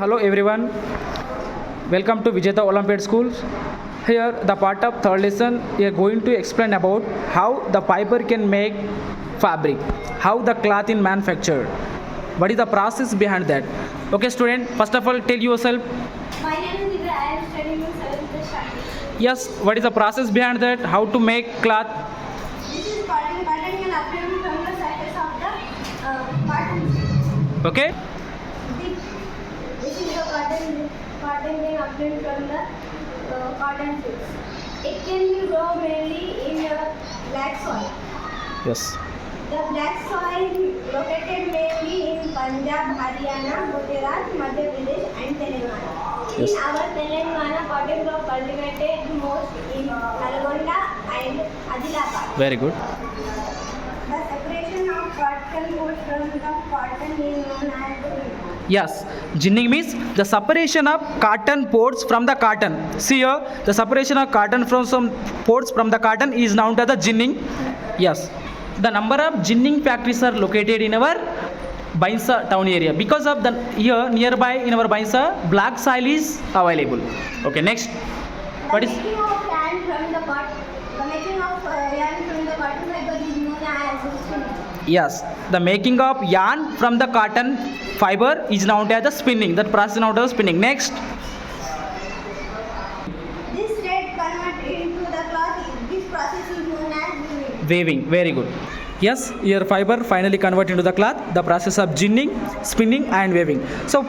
hello everyone. Welcome to Vijeta Olympiad Schools. Here, the part of third lesson, we are going to explain about how the fiber can make fabric, how the cloth is manufactured, what is the process behind that. Okay, student. First of all, tell yourself. My name is Divya. I am studying in 7th standard. Yes, what is the process behind that? How to make cloth? This is cotton. Cotton can obtain from the surface of the cotton. Okay. This is the cotton. Cotton can obtain from the cotton fields. It can be grown mainly in black soil. Yes. The black soil located mainly in Punjab, Haryana, Gujarat, Madhya Pradesh and Telangana. Yes. In our Telangana, cotton crop cultivated most in Nalgonda and Adilabad. Very good. The separation of cotton wool from the cotton is known as ginning. Yes, ginning means the separation of cotton pods from the cotton. See here, the separation of cotton from some pods from the cotton is known as the ginning. Yes, the number of ginning factories are located in our Bainsa town area. Because of the here nearby in our Bainsa, black soil is available. Okay, next. What is? The making of yarn from the cotton fiber is known as spinning. Yes, the making of yarn from the cotton fiber is known as the spinning. That process is known as spinning. Next. This thread converted into the cloth. This process is known as weaving. Weaving, very good. Yes, your fiber finally convert into the cloth, the process of ginning, spinning and weaving. So